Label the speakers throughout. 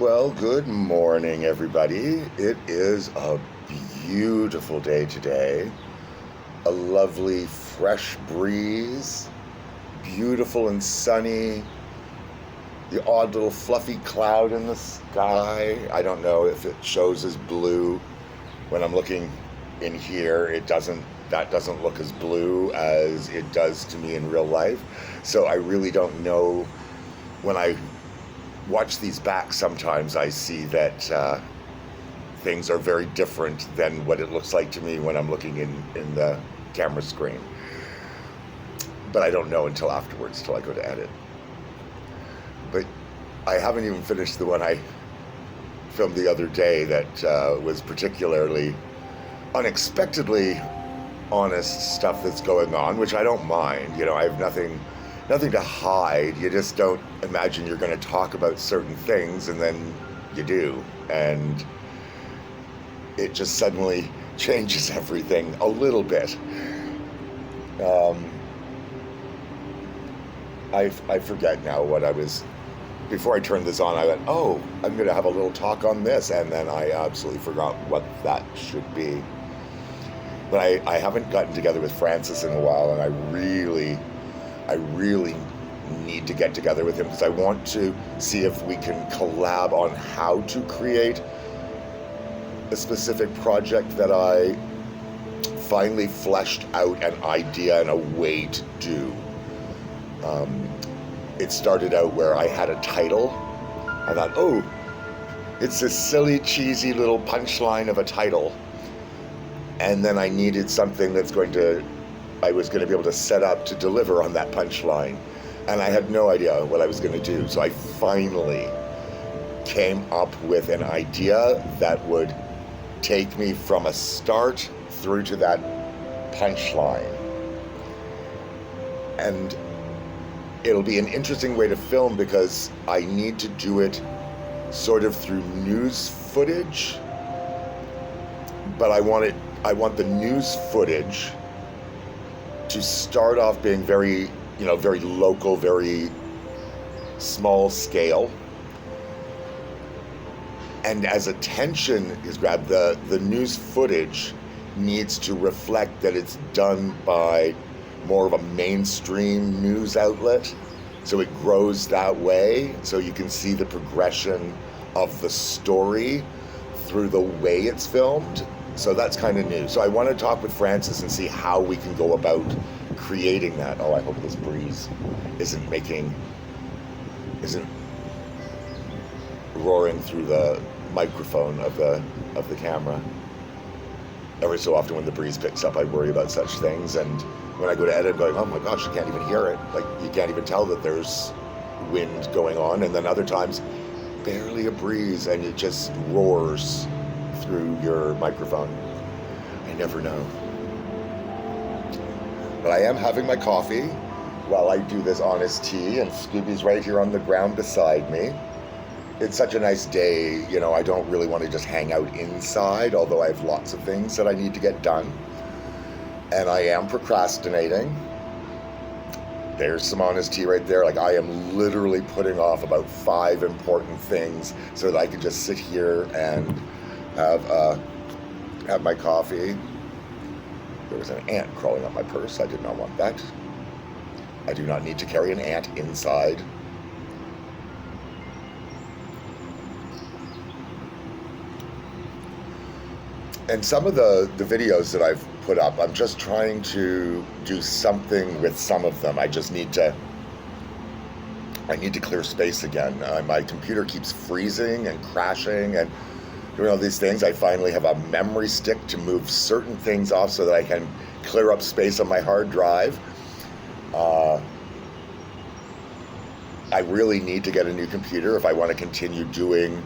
Speaker 1: Well, good morning, everybody. It is a beautiful day today. A lovely, fresh breeze, beautiful and sunny. The odd little fluffy cloud in the sky. I don't know if it shows as blue. When I'm looking in here, that doesn't look as blue as it does to me in real life. So I really don't know. When I watch these back, sometimes I see that things are very different than what it looks like to me when I'm looking in the camera screen. But I don't know until afterwards, till I go to edit. But I haven't even finished the one I filmed the other day that was particularly unexpectedly honest stuff that's going on, which I don't mind. You know, I have nothing to hide. You just don't imagine you're going to talk about certain things, and then you do, and it just suddenly changes everything a little bit. I forget now what I was. Before I turned this on, I went, "Oh, I'm going to have a little talk on this," and then I absolutely forgot what that should be. But I haven't gotten together with Francis in a while, and I really need to get together with him because I want to see if we can collab on how to create a specific project that I finally fleshed out an idea and a way to do. It started out where I had a title. I thought, oh, it's this silly, cheesy little punchline of a title. And then I needed something I was going to be able to set up to deliver on that punchline. And I had no idea what I was going to do. So I finally came up with an idea that would take me from a start through to that punchline. And it'll be an interesting way to film because I need to do it sort of through news footage. But I want the news footage to start off being very local, very small scale. And as attention is grabbed, the news footage needs to reflect that it's done by more of a mainstream news outlet. So it grows that way. So you can see the progression of the story through the way it's filmed. So that's kind of new. So I want to talk with Francis and see how we can go about creating that. Oh, I hope this breeze isn't roaring through the microphone of the camera. Every so often when the breeze picks up, I worry about such things. And when I go to edit, I'm going, oh my gosh, you can't even hear it. Like, you can't even tell that there's wind going on. And then other times, barely a breeze, and it just roars through your microphone. I never know. But I am having my coffee while I do this honest tea, and Scooby's right here on the ground beside me. It's such a nice day, you know, I don't really want to just hang out inside, although I have lots of things that I need to get done. And I am procrastinating. There's some honest tea right there. Like, I am literally putting off about 5 important things so that I could just sit here and have my coffee. There was an ant crawling up my purse. I did not want that. I do not need to carry an ant inside. And some of the videos that I've put up, I'm just trying to do something with some of them. I need to clear space again. My computer keeps freezing and crashing and doing all these things. I finally have a memory stick to move certain things off so that I can clear up space on my hard drive. I really need to get a new computer if I want to continue doing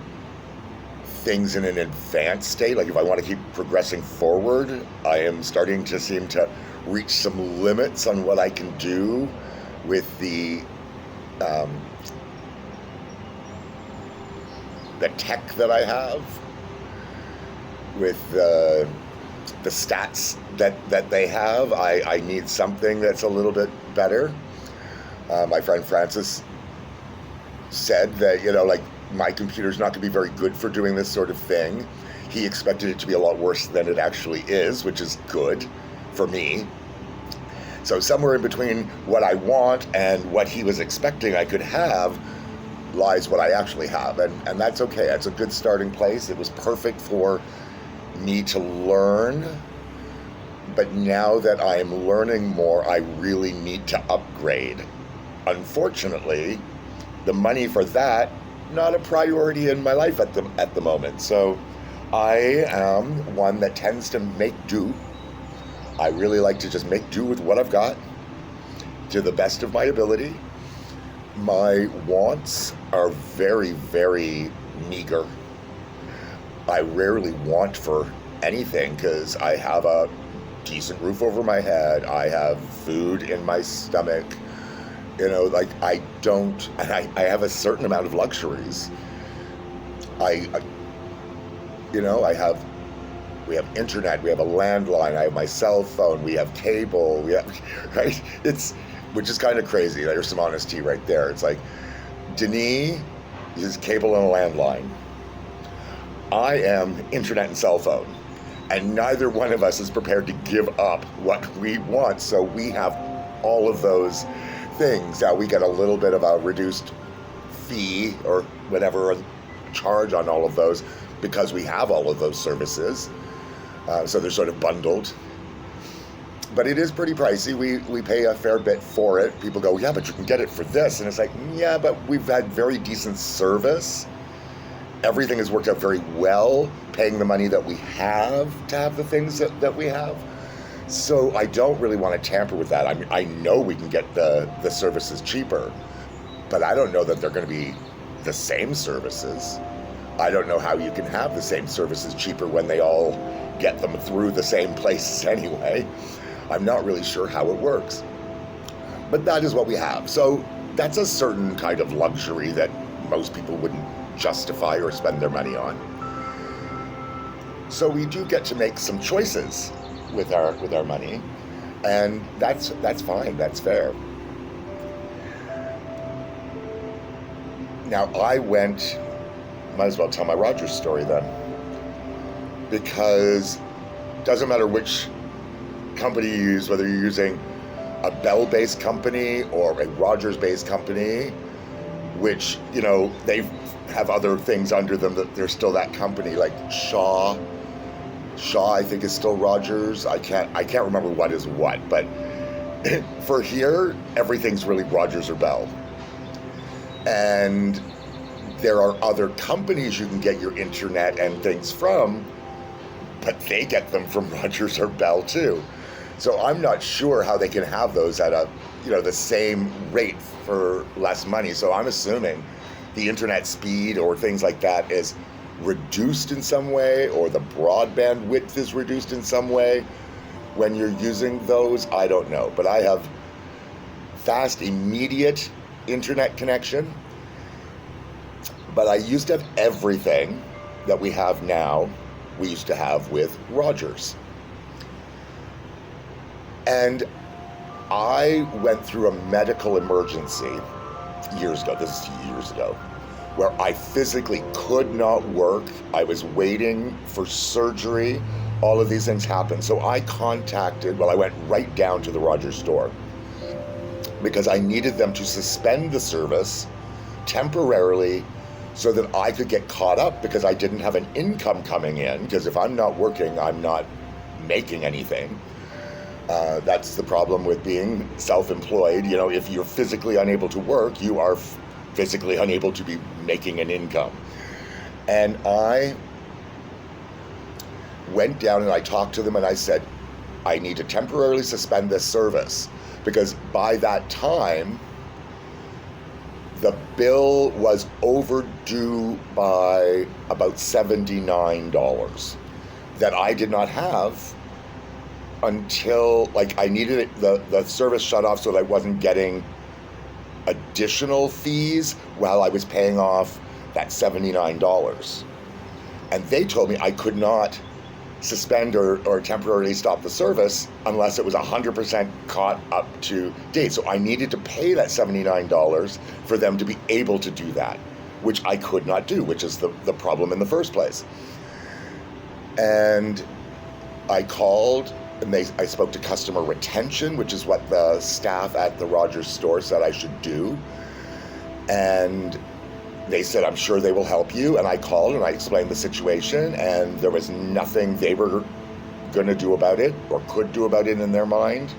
Speaker 1: things in an advanced state. Like, if I want to keep progressing forward, I am starting to seem to reach some limits on what I can do with the tech that I have, with the stats that they have. I need something that's a little bit better. My friend Francis said that, you know, like, my computer's not going to be very good for doing this sort of thing. He expected it to be a lot worse than it actually is, which is good for me. So somewhere in between what I want and what he was expecting I could have lies what I actually have. And that's okay. It's a good starting place. It was perfect for me to learn. But now that I am learning more, I really need to upgrade. Unfortunately, the money for that, not a priority in my life at the moment. So I am one that tends to make do. I really like to just make do with what I've got to the best of my ability. My wants are very, very meager. I rarely want for anything because I have a decent roof over my head. I have food in my stomach. You know, like I have a certain amount of luxuries. We have internet, we have a landline, I have my cell phone, we have cable, right? Which is kind of crazy. There's some honesty right there. It's like, Denis uses cable and a landline. I am internet and cell phone. And neither one of us is prepared to give up what we want. So we have all of those things. Now we get a little bit of a reduced fee or whatever charge on all of those because we have all of those services. So they're sort of bundled. But it is pretty pricey. We pay a fair bit for it. People go, yeah, but you can get it for this. And it's like, yeah, but we've had very decent service. Everything has worked out very well, paying the money that we have to have the things that we have. So I don't really want to tamper with that. I mean, I know we can get the services cheaper, but I don't know that they're going to be the same services. I don't know how you can have the same services cheaper when they all get them through the same places anyway. I'm not really sure how it works. But that is what we have. So that's a certain kind of luxury that most people wouldn't justify or spend their money on. So we do get to make some choices with our money, and that's fine, that's fair. Now might as well tell my Rogers story then, because it doesn't matter which company you use, whether you're using a Bell-based company or a Rogers-based company, which, you know, they have other things under them that they're still that company, like Shaw I think is still Rogers. I can't remember what is what, but for here, everything's really Rogers or Bell. And there are other companies you can get your internet and things from, but they get them from Rogers or Bell too. So I'm not sure how they can have those at the same rate for less money. So I'm assuming the internet speed or things like that is reduced in some way, or the broadband width is reduced in some way when you're using those. I don't know, but I have fast, immediate internet connection. But I used to have everything that we have now, we used to have with Rogers. And I went through a medical emergency years ago, this is years ago, where I physically could not work. I was waiting for surgery. All of these things happened. So I went right down to the Rogers store because I needed them to suspend the service temporarily so that I could get caught up, because I didn't have an income coming in, because if I'm not working, I'm not making anything. That's the problem with being self-employed. You know, if you're physically unable to work, you are physically unable to be making an income. And I went down and I talked to them and I said, I need to temporarily suspend this service, because by that time, the bill was overdue by about $79 that I did not have until, I needed it, the service shut off so that I wasn't getting additional fees while I was paying off that $79. And they told me I could not suspend or temporarily stop the service unless it was 100% caught up to date. So I needed to pay that $79 for them to be able to do that, which I could not do, which is the problem in the first place. And I called, and I spoke to customer retention, which is what the staff at the Rogers store said I should do. And they said, I'm sure they will help you. And I called and I explained the situation, and there was nothing they were going to do about it or could do about it in their mind.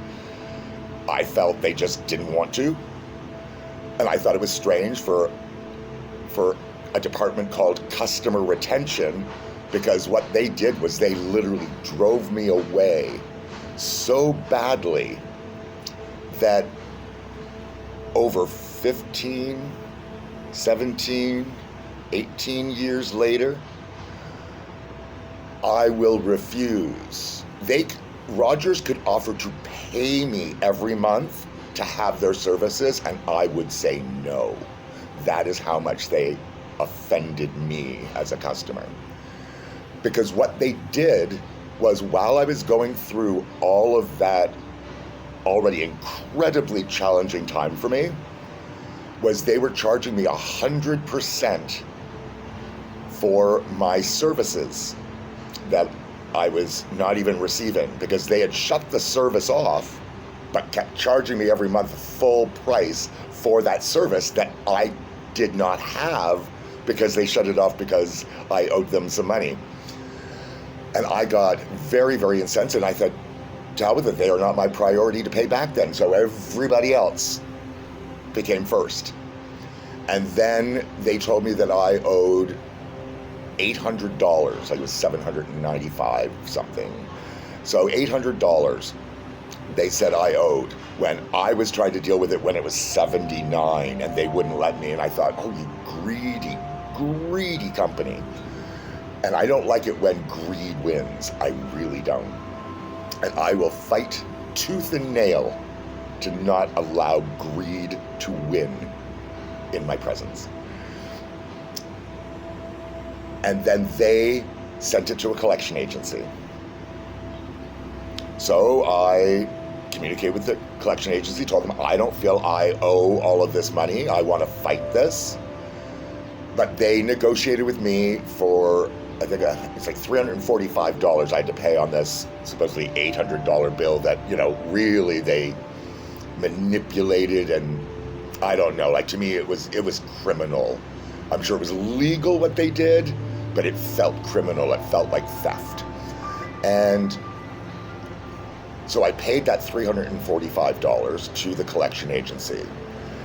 Speaker 1: I felt they just didn't want to. And I thought it was strange for a department called customer retention, because what they did was they literally drove me away so badly that over 15, 17, 18 years later, I will refuse. Rogers could offer to pay me every month to have their services, and I would say no. That is how much they offended me as a customer. Because what they did was, while I was going through all of that already incredibly challenging time for me, was they were charging me 100% for my services that I was not even receiving, because they had shut the service off but kept charging me every month full price for that service that I did not have, because they shut it off because I owed them some money. And I got very, very incensed, and I thought, to hell with it, they are not my priority to pay back then. So everybody else became first. And then they told me that I owed $800. It was $795 something. So $800 they said I owed, when I was trying to deal with it when it was $79, and they wouldn't let me. And I thought, oh, you greedy, greedy company. And I don't like it when greed wins. I really don't. And I will fight tooth and nail to not allow greed to win in my presence. And then they sent it to a collection agency. So I communicated with the collection agency, told them I don't feel I owe all of this money. I want to fight this. But they negotiated with me for, I think it's like $345 I had to pay on this supposedly $800 bill that, really they manipulated, and I don't know, like, to me it was criminal. I'm sure it was legal what they did, but it felt criminal. It felt like theft. And so I paid that $345 to the collection agency.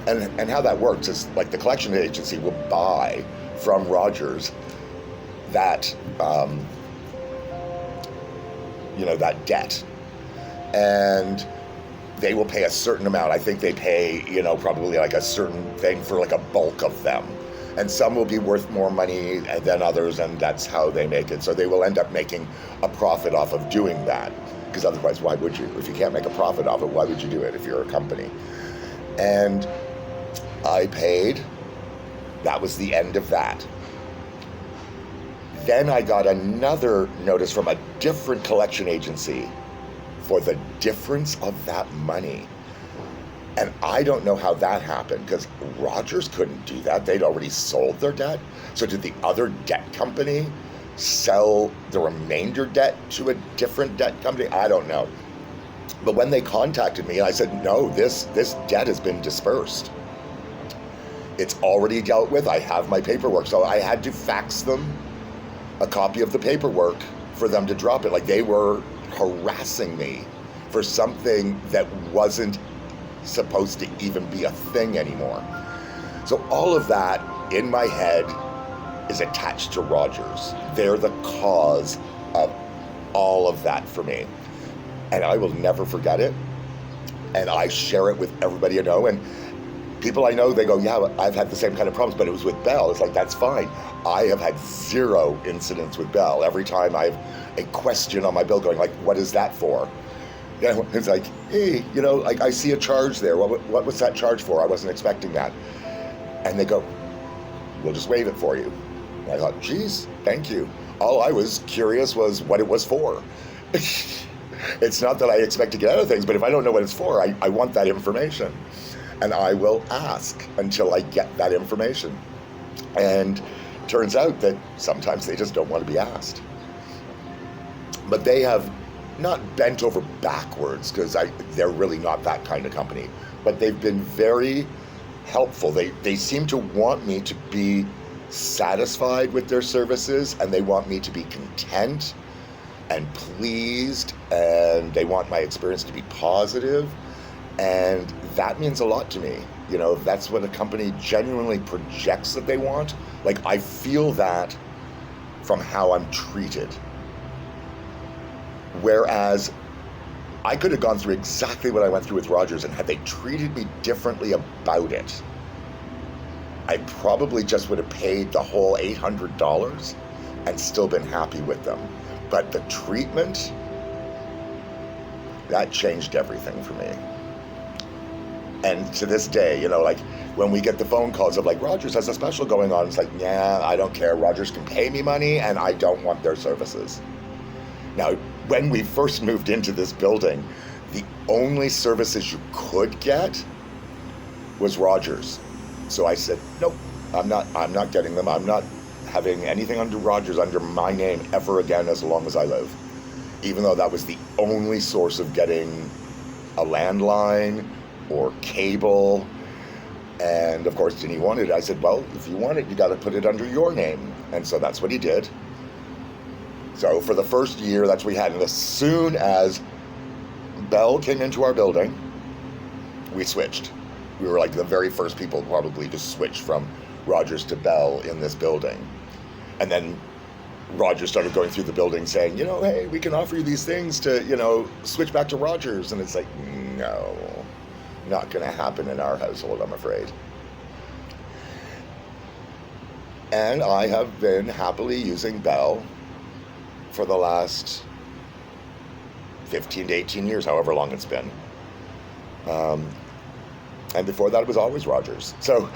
Speaker 1: And how that works is, like, the collection agency will buy from Rogers that, that debt. And they will pay a certain amount. I think they pay, probably like a certain thing for like a bulk of them. And some will be worth more money than others, and that's how they make it. So they will end up making a profit off of doing that. Because otherwise, why would you? If you can't make a profit off it, why would you do it if you're a company? And I paid. That was the end of that. Then I got another notice from a different collection agency for the difference of that money. And I don't know how that happened, because Rogers couldn't do that. They'd already sold their debt. So did the other debt company sell the remainder debt to a different debt company? I don't know. But when they contacted me, I said, no, this debt has been dispersed. It's already dealt with. I have my paperwork. So I had to fax them a copy of the paperwork for them to drop it. Like, they were harassing me for something that wasn't supposed to even be a thing anymore. So all of that in my head is attached to Rogers. They're the cause of all of that for me. And I will never forget it. And I share it with everybody I know. And people I know, they go, yeah, I've had the same kind of problems, but it was with Bell. It's like, that's fine. I have had 0 incidents with Bell. Every time I have a question on my bill going, like, what is that for? It's like, hey, like, I see a charge there. What was that charge for? I wasn't expecting that. And they go, we'll just waive it for you. And I thought, geez, thank you. All I was curious was what it was for. It's not that I expect to get out of things, but if I don't know what it's for, I want that information. And I will ask until I get that information. And turns out that sometimes they just don't want to be asked. But they have not bent over backwards, because they're really not that kind of company, but they've been very helpful. They seem to want me to be satisfied with their services, and they want me to be content and pleased, and they want my experience to be positive, and that means a lot to me. You know, if that's what a company genuinely projects that they want, like, I feel that from how I'm treated. Whereas I could have gone through exactly what I went through with Rogers, and had they treated me differently about it, I probably just would have paid the whole $800 and still been happy with them. But the treatment, that changed everything for me. And to this day, you know, like, when we get the phone calls of like, Rogers has a special going on, it's like, yeah, I don't care. Rogers can pay me money, and I don't want their services. Now, when we first moved into this building, the only services you could get was Rogers. So I said, nope, I'm not getting them. I'm not having anything under Rogers under my name ever again as long as I live. Even though that was the only source of getting a landline or cable. And of course, Denny wanted it. I said, well, if you want it, you got to put it under your name. And so that's what he did. So for the first year, that's what we had. And as soon as Bell came into our building, we switched. We were like the very first people probably to switch from Rogers to Bell in this building. And then Rogers started going through the building saying, you know, hey, we can offer you these things to, you know, switch back to Rogers. And it's like, no, not going to happen in our household, I'm afraid. And I have been happily using Bell for the last 15 to 18 years, however long it's been. And before that, it was always Rogers. So,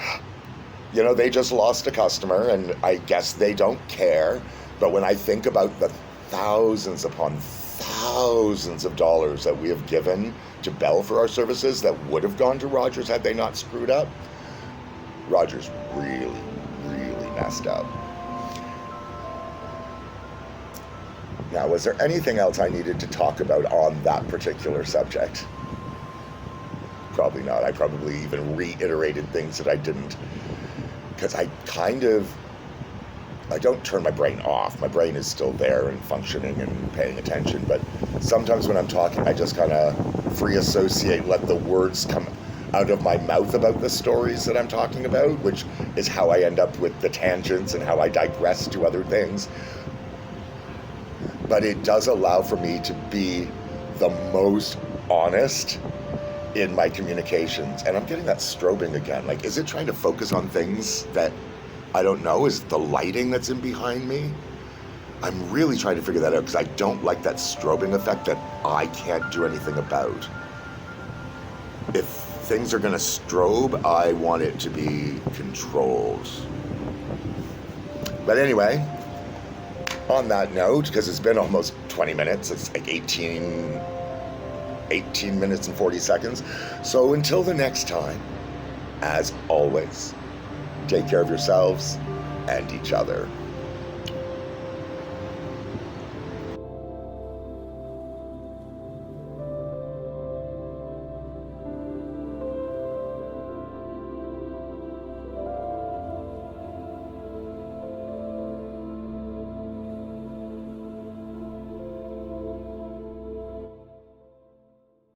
Speaker 1: you know, they just lost a customer, and I guess they don't care. But when I think about the thousands upon thousands of dollars that we have given to Bell for our services that would have gone to Rogers had they not screwed up, Rogers really, really messed up. Now, was there anything else I needed to talk about on that particular subject? Probably not. I probably even reiterated things that I didn't, because I don't turn my brain off. My brain is still there and functioning and paying attention, but sometimes when I'm talking, I just kind of free associate, let the words come out of my mouth about the stories that I'm talking about, which is how I end up with the tangents and how I digress to other things. But it does allow for me to be the most honest in my communications. And I'm getting that strobing again. Like, is it trying to focus on things that I don't know? Is it the lighting that's in behind me? I'm really trying to figure that out, because I don't like that strobing effect that I can't do anything about. If things are going to strobe, I want it to be controlled. But anyway, on that note, because it's been almost 20 minutes, it's like 18 minutes and 40 seconds. So until the next time, as always, take care of yourselves and each other.